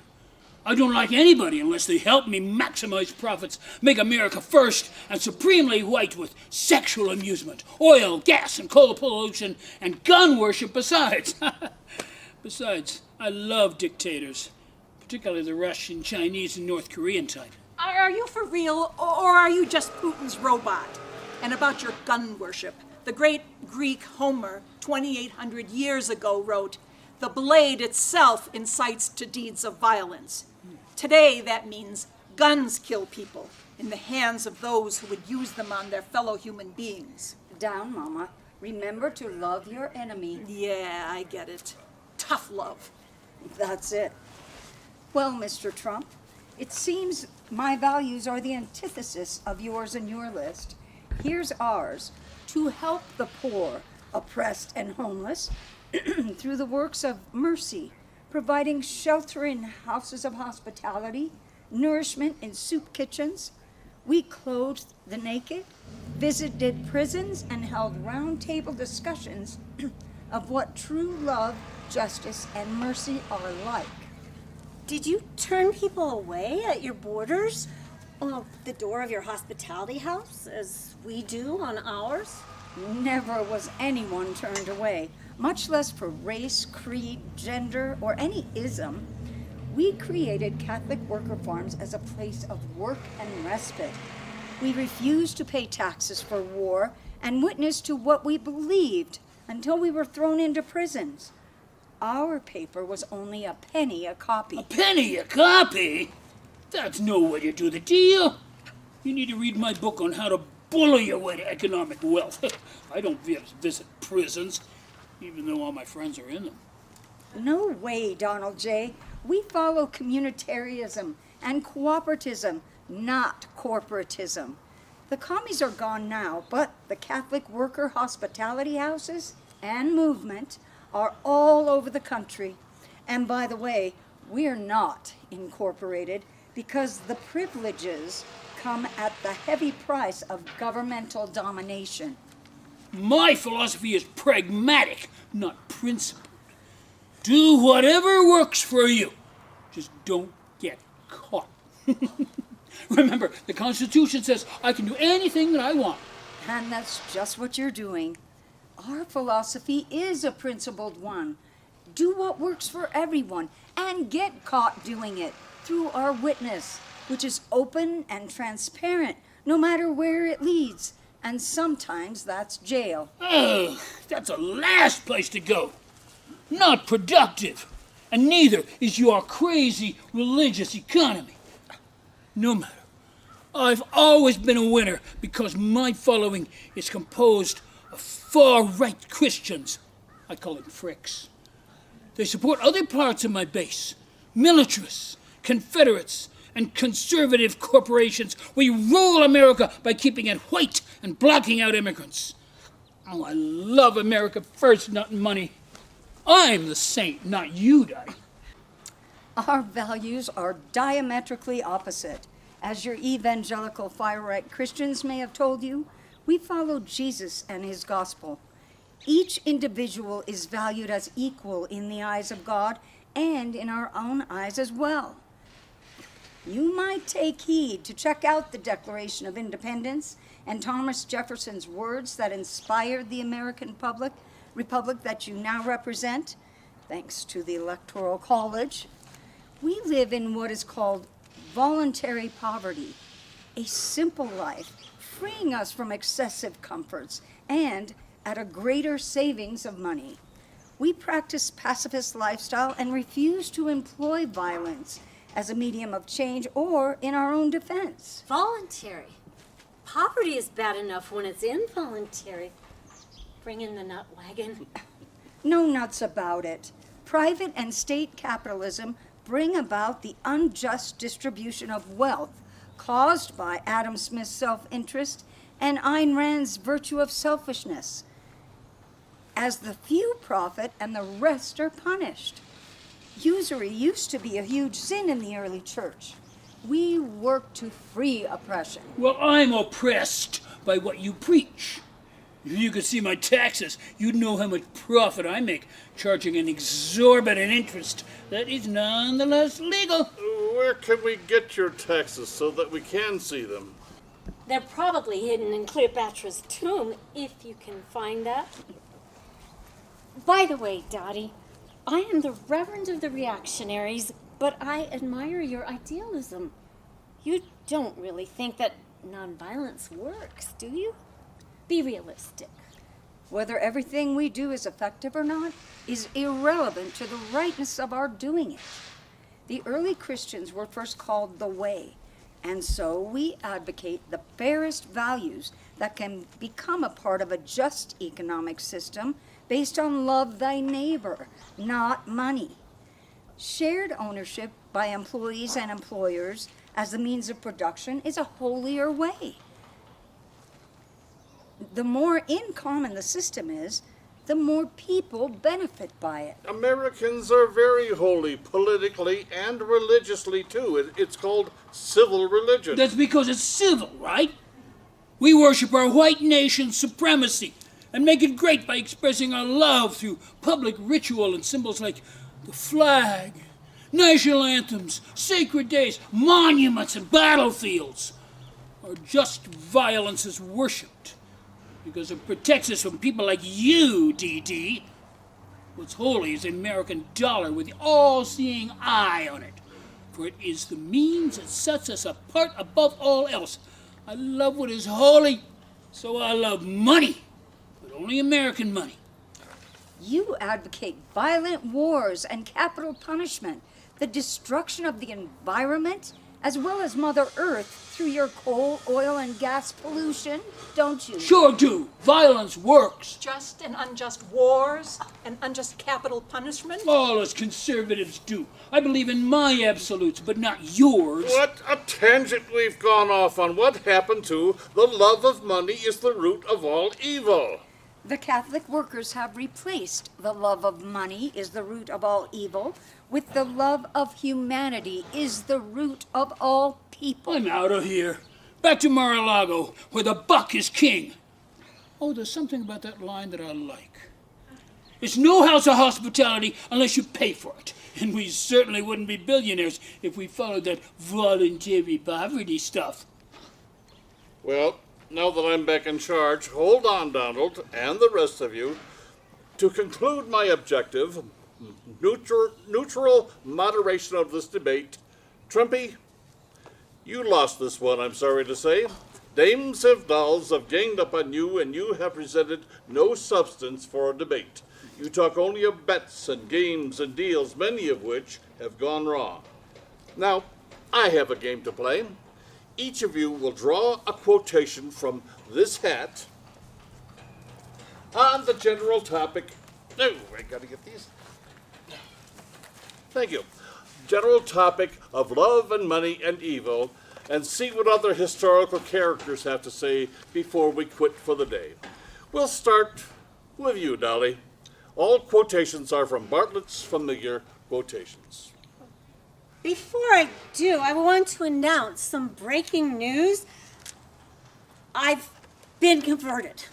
I don't like anybody unless they help me maximize profits, make America first and supremely white with sexual amusement, oil, gas, and coal pollution, and gun worship besides. Besides, I love dictators, particularly the Russian, Chinese, and North Korean type. Are you for real, or are you just Putin's robot? And about your gun worship, the great Greek Homer, 2,800 years ago, wrote, "The blade itself incites to deeds of violence." Today, that means guns kill people in the hands of those who would use them on their fellow human beings. Down, Mama. Remember to love your enemy. Yeah, I get it. Tough love. That's it. Well, Mr. Trump, it seems my values are the antithesis of yours and your list. Here's ours: to help the poor, oppressed, and homeless through the works of mercy, providing shelter in houses of hospitality, nourishment in soup kitchens. We clothed the naked, visited prisons, and held round-table discussions of what true love, justice, and mercy are like. Did you turn people away at your borders? On the door of your hospitality house, as we do on ours? Never was anyone turned away, much less for race, creed, gender, or any ism. We created Catholic worker farms as a place of work and respite. We refused to pay taxes for war and witnessed to what we believed until we were thrown into prisons. Our paper was only a penny a copy. A penny a copy? That's no way to do the deal. You need to read my book on how to bully your way to economic wealth. I don't visit prisons, even though all my friends are in them. No way, Donald J. We follow communitarianism and cooperativism, not corporatism. The commies are gone now, but the Catholic worker hospitality houses and movement are all over the country. And by the way, we're not incorporated because the privileges come at the heavy price of governmental domination. My philosophy is pragmatic, not principled. Do whatever works for you. Just don't get caught. Remember, the Constitution says I can do anything that I want. And that's just what you're doing. Our philosophy is a principled one. Do what works for everyone and get caught doing it through our witness, which is open and transparent, no matter where it leads. And sometimes that's jail. Ugh, that's the last place to go. Not productive. And neither is your crazy religious economy. No matter. I've always been a winner because my following is composed of far-right Christians. I call them fricks. They support other parts of my base. Militarists, Confederates, and conservative corporations. We rule America by keeping it white and blocking out immigrants. Oh, I love America first, not money. I'm the saint, not you, Daddy. Our values are diametrically opposite. As your evangelical far-right Christians may have told you, we follow Jesus and his gospel. Each individual is valued as equal in the eyes of God and in our own eyes as well. You might take heed to check out the Declaration of Independence and Thomas Jefferson's words that inspired the American republic that you now represent, thanks to the Electoral College. We live in what is called voluntary poverty, a simple life, freeing us from excessive comforts and at a greater savings of money. We practice pacifist lifestyle and refuse to employ violence as a medium of change or in our own defense. Voluntary. Poverty is bad enough when it's involuntary. Bring in the nut wagon. No nuts about it. Private and state capitalism bring about the unjust distribution of wealth caused by Adam Smith's self-interest and Ayn Rand's virtue of selfishness, as the few profit and the rest are punished. Usury used to be a huge sin in the early church. We work to free oppression. Well, I'm oppressed by what you preach. If you could see my taxes, you'd know how much profit I make, charging an exorbitant interest that is nonetheless legal. Where can we get your taxes so that we can see them? They're probably hidden in Cleopatra's tomb, if you can find that. By the way, Dottie, I am the Reverend of the Reactionaries, but I admire your idealism. You don't really think that nonviolence works, do you? Be realistic. Whether everything we do is effective or not is irrelevant to the rightness of our doing it. The early Christians were first called the Way, and so we advocate the fairest values that can become a part of a just economic system based on love thy neighbor, not money. Shared ownership by employees and employers as the means of production is a holier way. The more in common the system is, the more people benefit by it. Americans are very holy, politically and religiously, too. It's called civil religion. That's because it's civil, right? We worship our white nation's supremacy and make it great by expressing our love through public ritual and symbols like the flag, national anthems, sacred days, monuments, and battlefields. Our just violence is worshipped because it protects us from people like you, D.D. What's holy is the American dollar with the all-seeing eye on it, for it is the means that sets us apart above all else. I love what is holy, so I love money, but only American money. You advocate violent wars and capital punishment, the destruction of the environment, as well as Mother Earth through your coal, oil, and gas pollution, don't you? Sure do. Violence works. Just and unjust wars and unjust capital punishment? All us conservatives do. I believe in my absolutes, but not yours. What a tangent we've gone off on. What happened to the love of money is the root of all evil? The Catholic workers have replaced the love of money is the root of all evil with the love of humanity is the root of all people. I'm out of here. Back to Mar-a-Lago, where the buck is king. Oh, there's something about that line that I like. It's no house of hospitality unless you pay for it. And we certainly wouldn't be billionaires if we followed that voluntary poverty stuff. Well, now that I'm back in charge, hold on, Donald, and the rest of you. To conclude my objective, neutral moderation of this debate, Trumpy, you lost this one, I'm sorry to say. Dames have dolls have ganged up on you, and you have presented no substance for a debate. You talk only of bets and games and deals, many of which have gone wrong. Now, I have a game to play. Each of you will draw a quotation from this hat on the general topic. Oh, I gotta get these. Thank you. General topic of love and money and evil, and see what other historical characters have to say before we quit for the day. We'll start with you, Dolly. All quotations are from Bartlett's Familiar Quotations. Before I do, I want to announce some breaking news. I've been converted.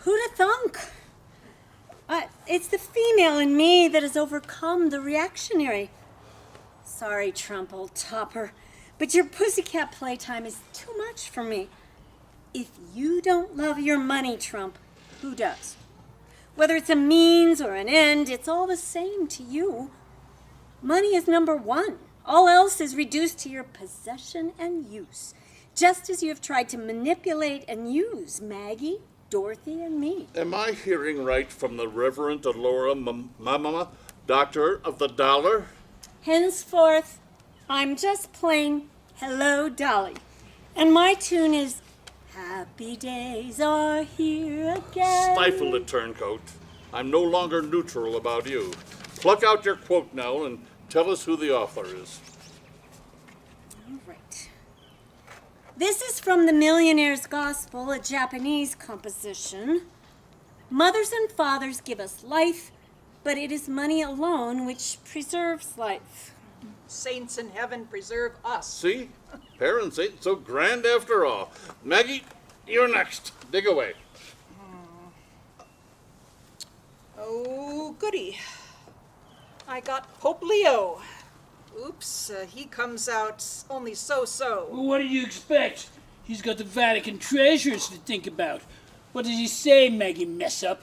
Who'da thunk? It's the female in me that has overcome the reactionary. Sorry, Trump, old topper, but your pussycat playtime is too much for me. If you don't love your money, Trump, who does? Whether it's a means or an end, it's all the same to you. Money is number one. All else is reduced to your possession and use, just as you have tried to manipulate and use Maggie, Dorothy, and me. Am I hearing right from the Reverend Laura Mamma, Doctor of the Dollar? Henceforth, I'm just plain Hello, Dolly. And my tune is Happy Days Are Here Again. Stifle it, turncoat. I'm no longer neutral about you. Pluck out your quote now and tell us who the author is. All right. This is from The Millionaire's Gospel, a Japanese composition. Mothers and fathers give us life, but it is money alone which preserves life. Saints in heaven preserve us. See? Parents ain't so grand after all. Maggie, you're next. Dig away. Oh, goody. I got Pope Leo. Oops, he comes out only so-so. Well, what do you expect? He's got the Vatican treasures to think about. What does he say, Maggie Messup?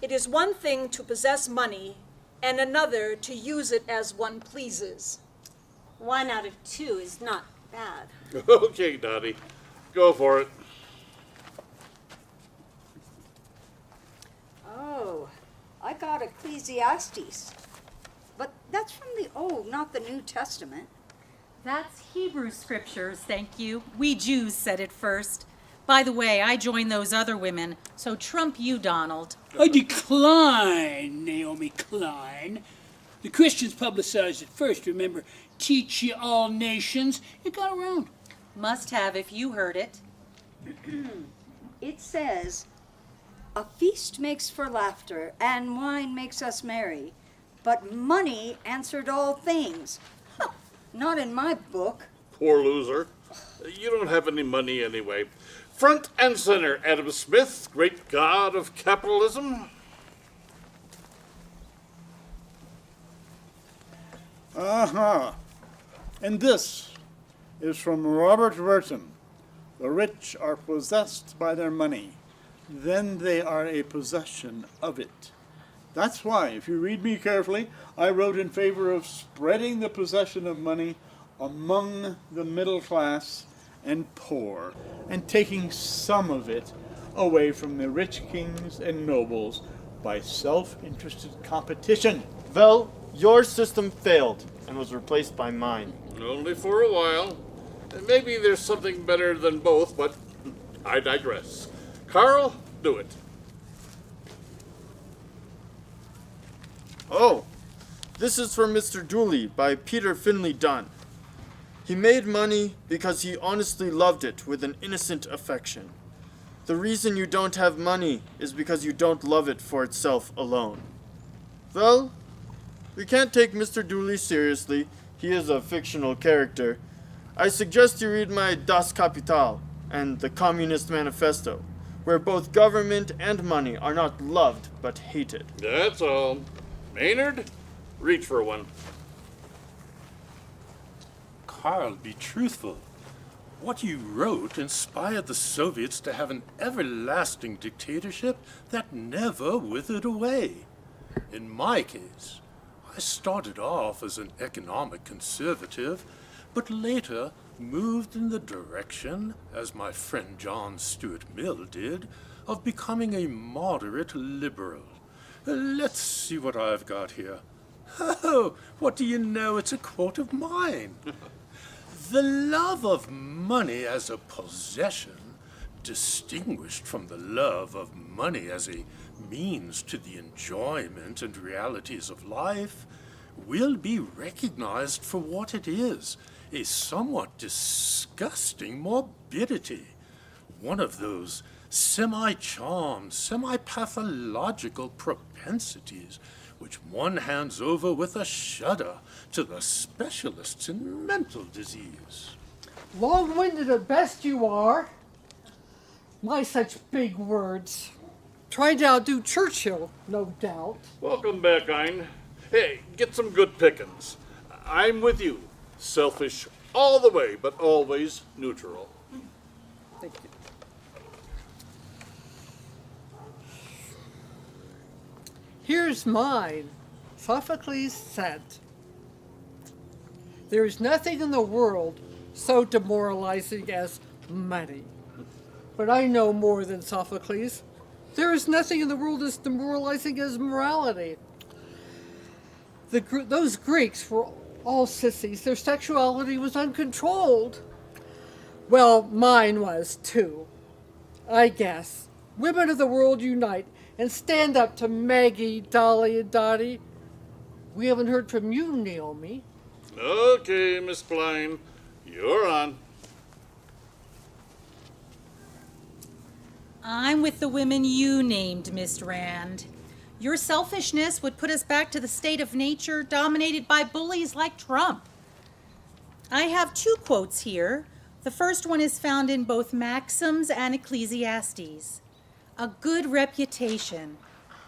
It is one thing to possess money, and another to use it as one pleases. 1 out of 2 is not bad. Okay, Dottie, go for it. Oh, I got Ecclesiastes. But that's from the Old, not the New Testament. That's Hebrew scriptures, thank you. We Jews said it first. By the way, I joined those other women, so trump you, Donald. I decline, Naomi Klein. The Christians publicized it first, remember? Teach ye all nations. It got around. Must have if you heard it. It says, "A feast makes for laughter, and wine makes us merry. But money answered all things." Huh, not in my book. Poor loser. You don't have any money anyway. Front and center, Adam Smith, great god of capitalism. Uh-huh. And this is from Robert Burton. The rich are possessed by their money. Then they are a possession of it. That's why, if you read me carefully, I wrote in favor of spreading the possession of money among the middle class and poor, and taking some of it away from the rich kings and nobles by self-interested competition. Well, your system failed and was replaced by mine. Only for a while. Maybe there's something better than both, but I digress. Carl, do it. Oh, this is from Mr. Dooley by Peter Finley Dunn. He made money because he honestly loved it with an innocent affection. The reason you don't have money is because you don't love it for itself alone. Well, we can't take Mr. Dooley seriously. He is a fictional character. I suggest you read my Das Kapital and the Communist Manifesto, where both government and money are not loved but hated. That's all. Maynard, reach for one. Carl, be truthful. What you wrote inspired the Soviets to have an everlasting dictatorship that never withered away. In my case, I started off as an economic conservative, but later moved in the direction, as my friend John Stuart Mill did, of becoming a moderate liberal. Let's see what I've got here. Oh, what do you know? It's a quote of mine. The love of money as a possession, distinguished from the love of money as a means to the enjoyment and realities of life, will be recognized for what it is, a somewhat disgusting morbidity, one of those semi-charmed, semi-pathological propensities which one hands over with a shudder to the specialists in mental disease. Long-winded at best you are. My, such big words. Trying to outdo Churchill, no doubt. Welcome back, Ein. Hey, get some good pickings. I'm with you. Selfish all the way, but always neutral. Thank you. Here's mine. Sophocles said, "There is nothing in the world so demoralizing as money." But I know more than Sophocles. There is nothing in the world as demoralizing as morality. Those Greeks were all sissies. Their sexuality was uncontrolled. Well, mine was too. I guess. Women of the world unite and stand up to Maggie, Dolly, and Dottie. We haven't heard from you, Naomi. Okay, Miss Klein, you're on. I'm with the women you named, Miss Rand. Your selfishness would put us back to the state of nature dominated by bullies like Trump. I have 2 quotes here. The first one is found in both Maxims and Ecclesiastes. A good reputation,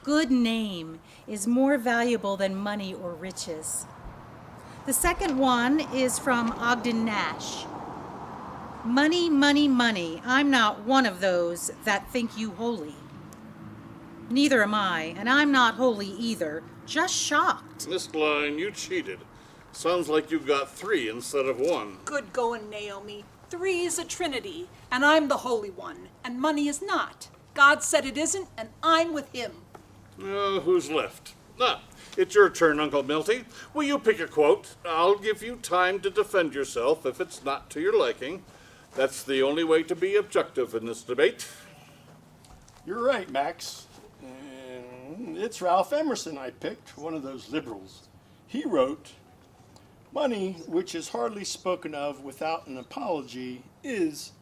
good name, is more valuable than money or riches. The second one is from Ogden Nash. Money, money, money. I'm not one of those that think you holy. Neither am I, and I'm not holy either. Just shocked. Miss Klein, you cheated. Sounds like you got 3 instead of 1. Good going, Naomi. 3 is a trinity, and I'm the holy one, and money is not. God said it isn't, and I'm with him. Who's left? It's your turn, Uncle Milty. Will you pick a quote? I'll give you time to defend yourself if it's not to your liking. That's the only way to be objective in this debate. You're right, Max. And it's Ralph Emerson I picked, one of those liberals. He wrote, "Money, which is hardly spoken of without an apology, is,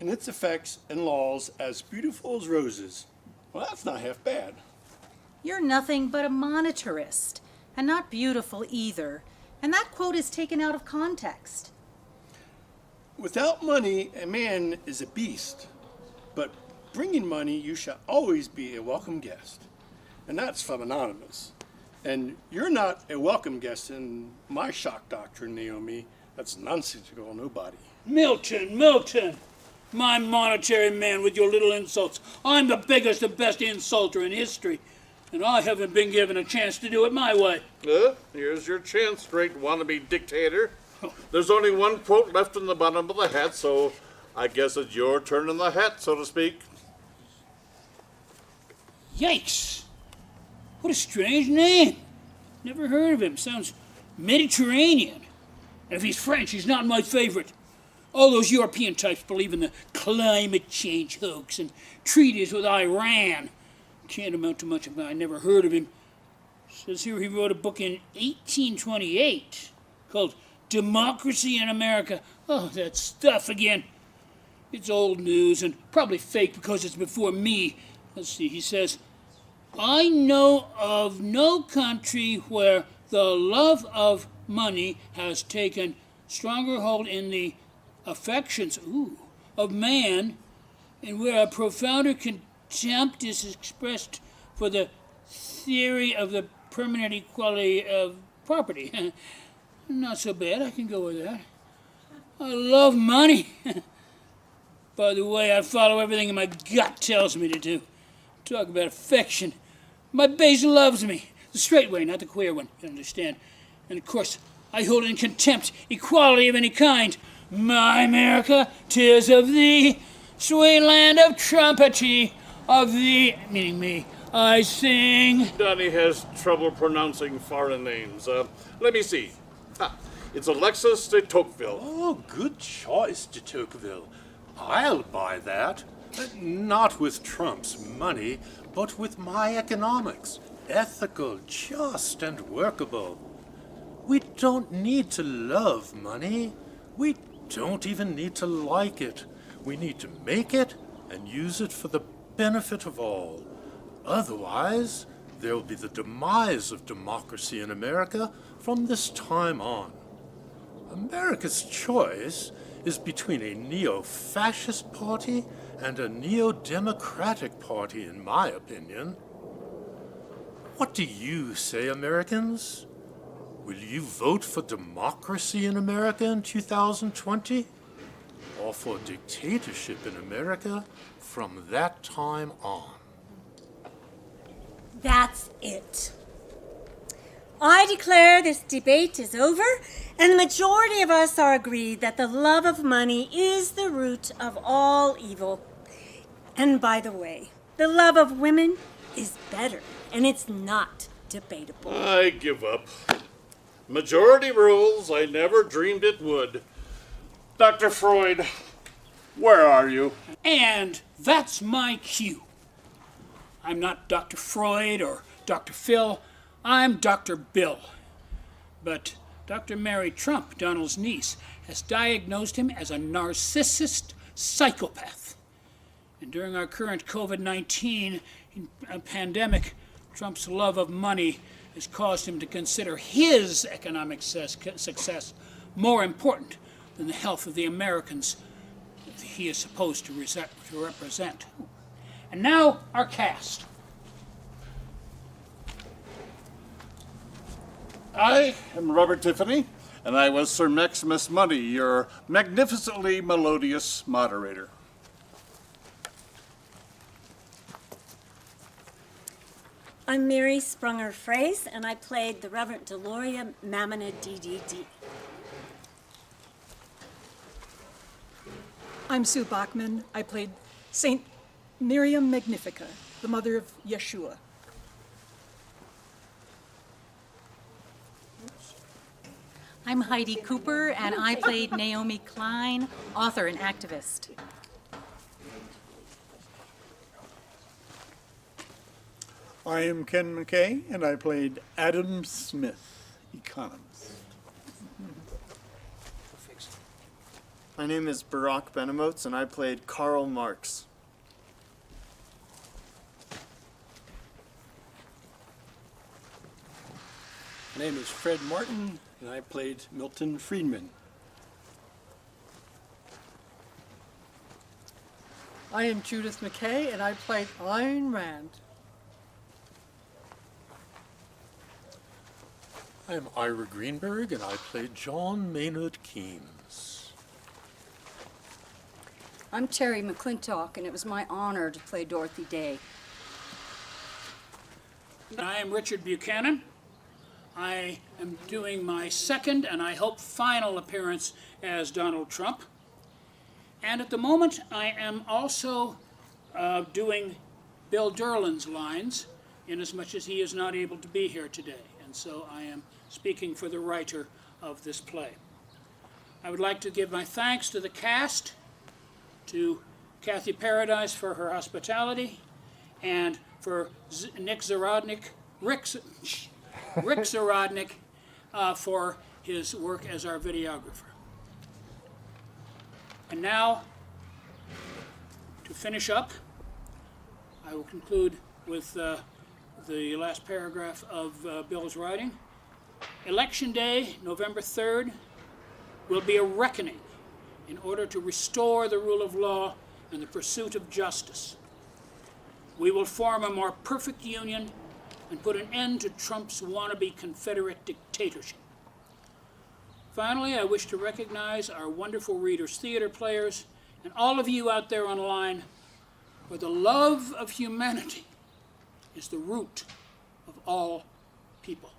in its effects and laws, as beautiful as roses." Well, that's not half bad. You're nothing but a monetarist, and not beautiful either. And that quote is taken out of context. Without money, a man is a beast. But bringing money, you shall always be a welcome guest. And that's from Anonymous. And you're not a welcome guest in my shock doctrine, Naomi. That's nonsensical, nobody. Milton, my monetary man with your little insults. I'm the biggest and best insulter in history, and I haven't been given a chance to do it my way. Here's your chance, great wannabe dictator. There's only one quote left in the bottom of the hat, so I guess it's your turn in the hat, so to speak. Yikes! What a strange name. Never heard of him. Sounds Mediterranean. And if he's French, he's not my favorite. All those European types believe in the climate change hoax and treaties with Iran. Can't amount to much if I never heard of him. Says here he wrote a book in 1828 called Democracy in America. Oh, that stuff again. It's old news and probably fake because it's before me. Let's see, he says, "I know of no country where the love of money has taken stronger hold in the affections of man, and where a profounder contempt is expressed for the theory of the permanent equality of property." Not so bad, I can go with that. I love money. By the way, I follow everything my gut tells me to do. Talk about affection. My base loves me. The straight way, not the queer one, you understand. And of course, I hold in contempt equality of any kind. My America, 'tis of thee, sweet land of trumpety, of thee, meaning me, I sing. Donnie has trouble pronouncing foreign names. Let me see. It's Alexis de Tocqueville. Oh, good choice, de Tocqueville. I'll buy that. Not with Trump's money, but with my economics. Ethical, just, and workable. We don't need to love money. We don't even need to like it. We need to make it and use it for the benefit of all. Otherwise, there will be the demise of democracy in America from this time on. America's choice is between a neo-fascist party and a neo-democratic party, in my opinion. What do you say, Americans? Will you vote for democracy in America in 2020? Or for dictatorship in America from that time on? That's it. I declare this debate is over, and the majority of us are agreed that the love of money is the root of all evil. And by the way, the love of women is better, and it's not debatable. I give up. Majority rules. I never dreamed it would. Dr. Freud, where are you? And that's my cue. I'm not Dr. Freud or Dr. Phil. I'm Dr. Bill. But Dr. Mary Trump, Donald's niece, has diagnosed him as a narcissist psychopath. And during our current COVID-19 pandemic, Trump's love of money has caused him to consider his economic success more important than the health of the Americans he is supposed to represent. And now, our cast. I am Robert Tiffany, and I was Sir Maximus Money, your magnificently melodious moderator. I'm Mary Sprunger-Fraze, and I played the Reverend Deloria Mamina DDD. I'm Sue Bachman. I played Saint Miriam Magnifica, the mother of Yeshua. I'm Heidi Cooper, and I played Naomi Klein, author and activist. I am Ken McKay, and I played Adam Smith, economist. My name is Barack Ben-Amots, and I played Karl Marx. My name is Fred Martin, and I played Milton Friedman. I am Judith McKay, and I played Ayn Rand. I am Ira Greenberg, and I played John Maynard Keynes. I'm Terry McClintock, and it was my honor to play Dorothy Day. I am Richard Buchanan. I am doing my second and I hope final appearance as Donald Trump. And at the moment, I am also doing Bill Durland's lines, inasmuch as he is not able to be here today. And so I am speaking for the writer of this play. I would like to give my thanks to the cast, to Kathy Paradise for her hospitality, and for Rick Zarodnik for his work as our videographer. And now, to finish up, I will conclude with the last paragraph of Bill's writing. Election Day, November 3rd, will be a reckoning in order to restore the rule of law and the pursuit of justice. We will form a more perfect union and put an end to Trump's wannabe Confederate dictatorship. Finally, I wish to recognize our wonderful Readers Theater players and all of you out there online, where the love of humanity is the root of all people.